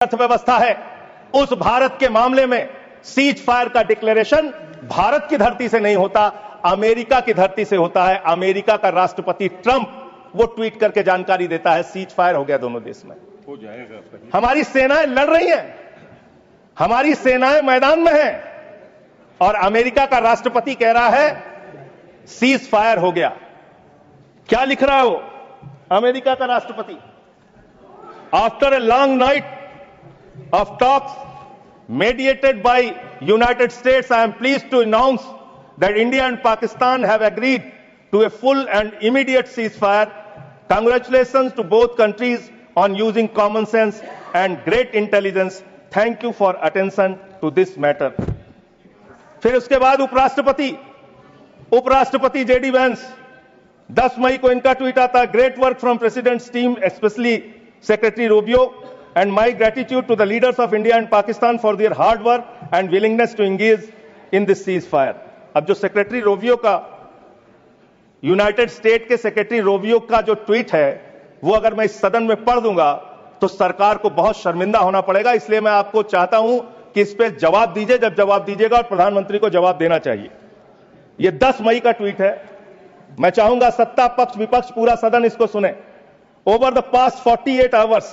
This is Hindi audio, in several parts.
अर्थव्यवस्था है, उस भारत के मामले में सीज फायर का डिक्लेरेशन भारत की धरती से नहीं होता, अमेरिका की धरती से होता है। अमेरिका का राष्ट्रपति ट्रंप वो ट्वीट करके जानकारी देता है सीज फायर हो गया दोनों देश में, हो जाएगा। हमारी सेनाएं लड़ रही हैं, हमारी सेनाएं मैदान में हैं, और अमेरिका का राष्ट्रपति कह रहा है सीज फायर हो गया। क्या लिख रहा है वो अमेरिका का राष्ट्रपति? After a long night of talks mediated by United States, I am pleased to announce that India and Pakistan have agreed to a full and immediate ceasefire. Congratulations to both countries on using common sense and great intelligence. Thank you for attention to this matter. फिर उसके बाद उपराष्ट्रपति जेडी वैंस, 10 मई को इनका ट्वीट आता है, great work from president's team, specially secretary Rubio, and my gratitude to the leaders of India and Pakistan for their hard work and willingness to engage in this ceasefire. अब जो सेक्रेटरी रोबियो का, यूनाइटेड स्टेट के सेक्रेटरी रोबियो का जो ट्वीट है, वो अगर मैं इस सदन में पढ़ दूंगा तो सरकार को बहुत शर्मिंदा होना पड़ेगा। इसलिए मैं आपको चाहता हूं कि इस पे जवाब दीजिए, जब जवाब दीजिएगा, और प्रधानमंत्री को जवाब देना चाहिए। ये 10 मई का ट्वीट है। मैं चाहूंगा सत्ता पक्ष विपक्ष पूरा सदन इसको सुने। Over the past 48 hours,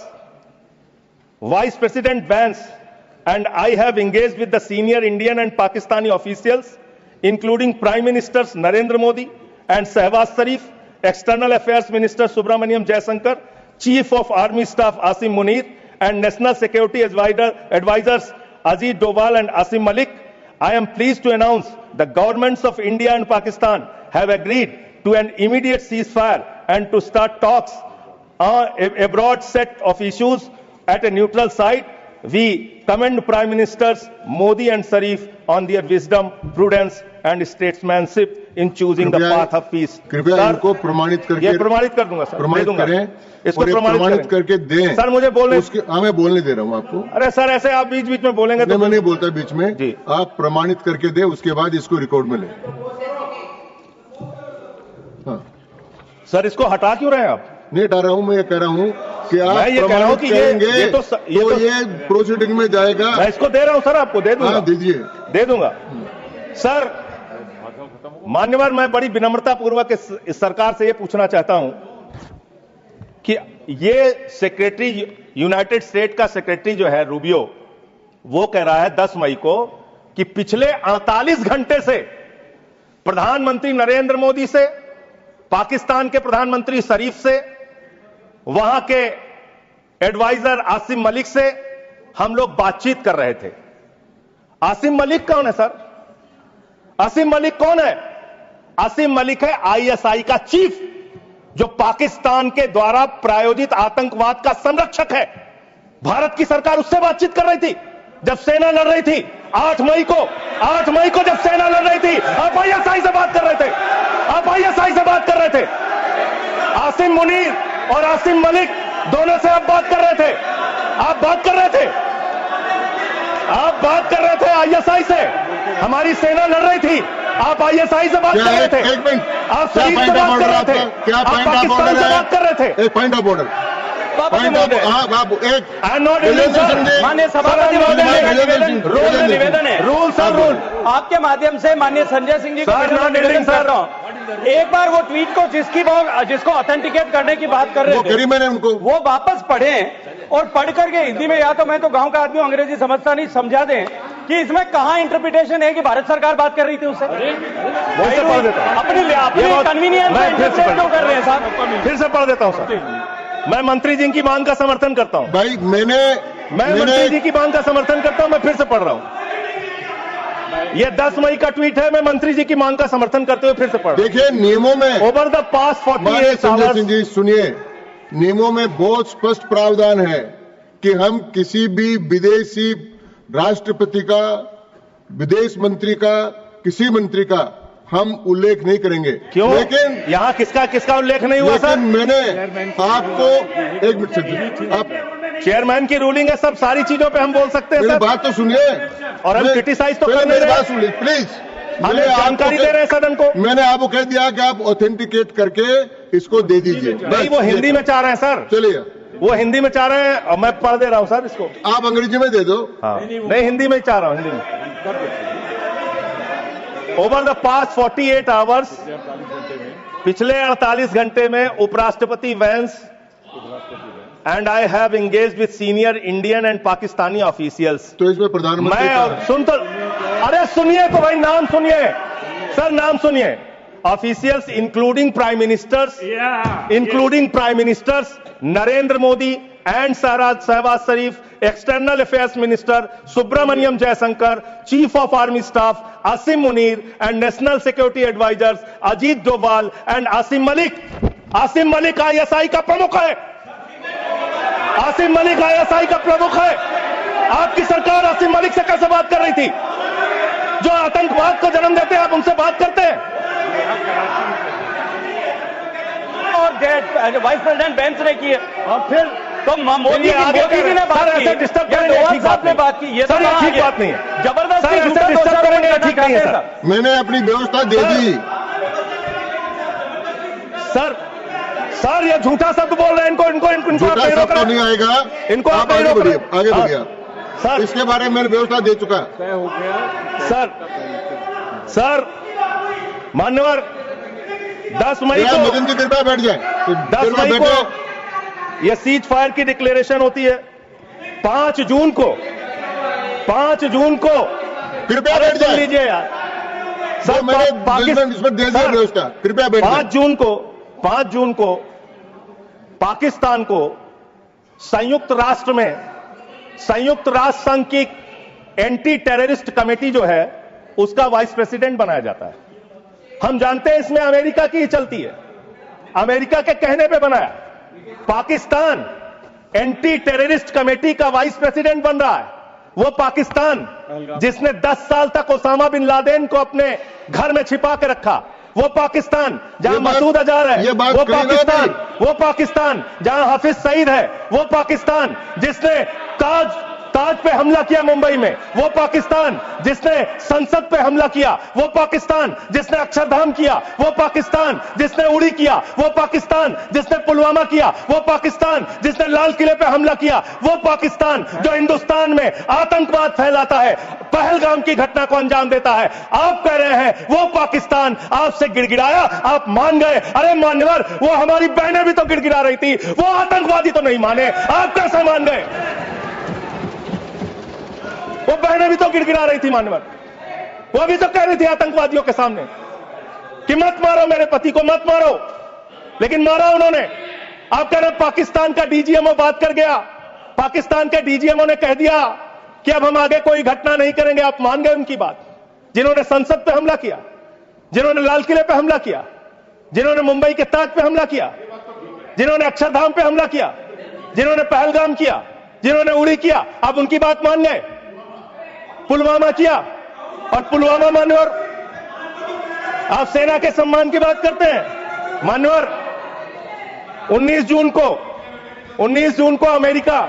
Vice President Vance and I have engaged with the senior Indian and Pakistani officials, including Prime Ministers Narendra Modi and Shehbaz Sharif, External Affairs Minister Subramaniam Jaishankar, Chief of Army Staff Asim Munir, and National Security Advisors Ajit Doval and Asim Malik. I am pleased to announce the governments of India and Pakistan have agreed to an immediate ceasefire and to start talks on a broad set of issues at a neutral site. We commend Prime Ministers Modi and Sharif on their wisdom, prudence and statesmanship in choosing the path of peace. कृपया इनको प्रमाणित करके, ये प्रमाणित कर दूंगा सर, प्रमाणित करें, इसको प्रमाणित करके दें सर। मुझे बोलने, हाँ मैं बोलने दे रहा हूँ आपको। अरे सर ऐसे आप बीच बीच में बोलेंगे तो मैं नहीं बोलता बीच में जी। आप प्रमाणित करके दें, उसके बाद इसको रिकॉर्ड में लें। हाँ सर, इसको हटा क्यों रहे हैं आप? नहीं हटा रहा हूँ, मैं ये कह रहा हूँ कि आप मैं ये कह रहा हूँ कि ये प्रोसीडिंग में जाएगा। मैं इसको दे रहा हूँ सर, आपको दे दूंगा। हाँ दीजिए, दे दूंगा सर। मान्यवर, मैं बड़ी विनम्रता पूर्वक इस सरकार से ये पूछना चाहता हूं कि ये सेक्रेटरी, यूनाइटेड स्टेट का सेक्रेटरी जो है रूबियो, वो कह रहा है 10 मई को कि पिछले 48 घंटे से प्रधानमंत्री नरेंद्र मोदी से, पाकिस्तान के प्रधानमंत्री शरीफ से, वहां के एडवाइजर आसिम मलिक से हम लोग बातचीत कर रहे थे। आसिम मलिक कौन है सर? आसिम मलिक कौन है? आसिम मलिक है आईएसआई का चीफ, जो पाकिस्तान के द्वारा प्रायोजित आतंकवाद का संरक्षक है। भारत की सरकार उससे बातचीत कर रही थी जब सेना लड़ रही थी। 8 मई को जब सेना लड़ रही थी, आप आईएसआई से बात कर रहे थे, आप आईएसआई से बात कर रहे थे। आसिम मुनीर और आसिम मलिक दोनों से आप बात कर रहे थे, आप बात कर रहे थे आईएसआई से। हमारी सेना लड़ रही थी, आप आईएसआई से बात कर रहे थे, आप शरीफ से बात कर रहे थे, आप पाकिस्तान से बात कर रहे थे। एक पॉइंट ऑफ ऑर्डर, माननीय सभापति महोदय, रूल निवेदन है, रूल आपके माध्यम से माननीय संजय सिंह जी को निवेदन करता हूं। एक बार वो ट्वीट को जिसको ऑथेंटिकेट करने की बात कर रहे थे, मैंने उनको वो वापस पढ़ें और पढ़ करके हिंदी में, या तो मैं तो गांव का आदमी अंग्रेजी समझता नहीं, समझा दें कि इसमें कहां इंटरप्रिटेशन है कि भारत सरकार बात कर रही थी उससे। अपनी कन्वीनियंस क्यों कर रहे हैं साहब? फिर से पढ़ देता हूं सर। मैं मंत्री जी की मांग का समर्थन करता हूं भाई। मैं मंत्री जी की मांग का समर्थन करता हूं। मैं फिर से पढ़ रहा हूं, ये 10 मई का ट्वीट है। मैं मंत्री जी की मांग का समर्थन करते हुए फिर से पढ़ रहा हूं। देखिए नियमों में, over the past 48 Sanjay Singh ji सुनिए, नियमों में बहुत स्पष्ट प्रावधान है कि हम किसी भी विदेशी राष्ट्रपति का, विदेश मंत्री का, किसी मंत्री का हम उल्लेख नहीं करेंगे। क्यों? लेकिन यहाँ किसका उल्लेख नहीं हुआ सर? मैंने आपको एक मिनट, आप चेयरमैन की रूलिंग है, सब सारी चीजों पे हम बोल सकते हैं। मेरी बात तो सुनिए, और हम क्रिटिसाइज तो कर नहीं रहे। बात सुनिए प्लीज, हमें जानकारी दे रहे हैं सदन को। मैंने आपको कह दिया कि आप ऑथेंटिकेट करके इसको दे दीजिए। नहीं, वो हिंदी में चाह रहे हैं सर। चलिए वो हिंदी में चाह रहे हैं और मैं पढ़ दे रहा हूं सर इसको। आप अंग्रेजी में दे दो। हाँ नहीं हिंदी में ही चाह रहा हूं, हिंदी में। ओवर द पास्ट 48 आवर्स, पिछले 48 घंटे में उपराष्ट्रपति Vance and I have engaged with senior Indian and Pakistani officials. तो इसमें प्रधानमंत्री मैं और सुन तो, अरे सुनिए तो भाई, नाम सुनिए सर, नाम सुनिए। Officials including prime ministers Narendra Modi and Shehbaz Sharif, external affairs minister Subrahmanyam Jaishankar, chief of army staff Asim Munir and national security advisers Ajit Doval and Asim Malik. Asim Malik ISI का प्रमुख है, आसिम मलिक आईएसआई का प्रमुख है। आपकी सरकार आसिम मलिक से कैसे बात कर रही थी? जो आतंकवाद को जन्म देते हैं आप उनसे बात करते हैं? और वाइस प्रेसिडेंट बेंच ने की है, और फिर तो मोदी जी ने बात की, डिस्टर्ब या करेंगे, डोभाल ठीक साहब बात ने नहीं। बात की, ये सर, तो ये कहा ठीक गया। बात नहीं है। जबरदस्ती सर, ऐसे झूठा डिस्टर्ब दोषारोपण करेंगे, करना ठीक नहीं है, चाहते हैं, सर। मैंने अपनी व्यवस्था दे दी। सर ये झूठा शब्द बोल रहे हैं, इनको इनको इनको झूठा आप नहीं रोक शब्द तो रहे। नहीं आएगा। इनको आप नहीं आगे रोक बढ़िए, रहे। आगे हाँ। बढ़िए। सर इसके बारे में मैंने व्यवस्था दे चुका। सर मान्यवर 10 मई को मदन जी कृपया बैठ जाए। 10 मई बैठो। को यह सीज फायर की डिक्लेरेशन होती है। 5 जून को कृपया अरे बैठ सुन जाए। लीजिए यार सर सर, मैंने जजमेंट इसमें दे दिया व्यवस्था। कृपया बैठ जाए। 5 जून को पाकिस्तान को संयुक्त राष्ट्र संघ की एंटी टेररिस्ट कमेटी जो है उसका वाइस प्रेसिडेंट बनाया जाता है। हम जानते हैं इसमें अमेरिका की ही चलती है, अमेरिका के कहने पे बनाया। पाकिस्तान एंटी टेररिस्ट कमेटी का वाइस प्रेसिडेंट बन रहा है। वो पाकिस्तान जिसने 10 साल तक ओसामा बिन लादेन को अपने घर में छिपा के रखा, वो पाकिस्तान जहां मसूद अजहर है, वो पाकिस्तान जहां हाफिज सईद है, वो पाकिस्तान जिसने ताज पे हमला किया मुंबई में, वो पाकिस्तान जिसने संसद पे हमला किया, वो पाकिस्तान जिसने अक्षरधाम किया, वो पाकिस्तान जिसने उड़ी किया, वो पाकिस्तान जिसने पुलवामा किया, वो पाकिस्तान जिसने लाल किले पे हमला किया, वो पाकिस्तान जो हिंदुस्तान में आतंकवाद फैलाता है, पहलगाम की घटना को अंजाम देता है। आप कह रहे हैं वो पाकिस्तान आपसे गिड़गिड़ाया, आप मान गए। अरे मान्यवर, वो हमारी बहनें भी तो गिड़गिड़ा रही थी, वो आतंकवादी तो नहीं माने, आप कैसे मान गए? वो बहनें भी तो गिड़गिड़ा रही थी मान्यवर, वो भी तो कह रही थी आतंकवादियों के सामने कि मत मारो मेरे पति को, मत मारो, लेकिन मारा उन्होंने। आप कह रहे पाकिस्तान का डीजीएमओ बात कर गया, पाकिस्तान के डीजीएमओ ने कह दिया कि अब हम आगे कोई घटना नहीं करेंगे। आप मान गए उनकी बात? जिन्होंने संसद पे हमला किया, जिन्होंने लाल किले पे हमला किया, जिन्होंने मुंबई के ताज पे हमला किया, जिन्होंने अक्षरधाम पे हमला किया, जिन्होंने पहलगाम किया, जिन्होंने उड़ी किया, आप उनकी बात मान गए? पुलवामा किया, और पुलवामा मान्यवर आप सेना के सम्मान की बात करते हैं मान्यवर। 19 जून को अमेरिका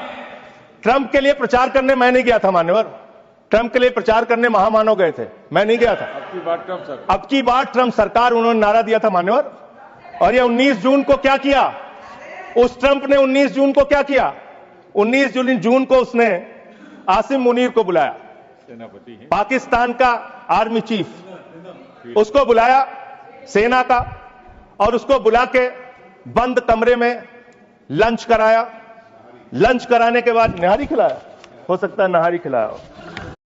ट्रंप के लिए प्रचार करने मैं नहीं गया था मान्यवर, ट्रंप के लिए प्रचार करने महामानव गए थे, मैं नहीं गया था। अब की बार ट्रंप सरकार उन्होंने नारा दिया था मान्यवर। और ये 19 जून को क्या किया उस ट्रंप ने? 19 जून को क्या किया? 19 जून को उसने आसिम मुनीर को बुलाया, पाकिस्तान का आर्मी चीफ, उसको बुलाया सेना का, और उसको बुला के बंद कमरे में लंच कराया। लंच कराने के बाद निहारी खिलाया, हो सकता है नहारी खिलाया हो।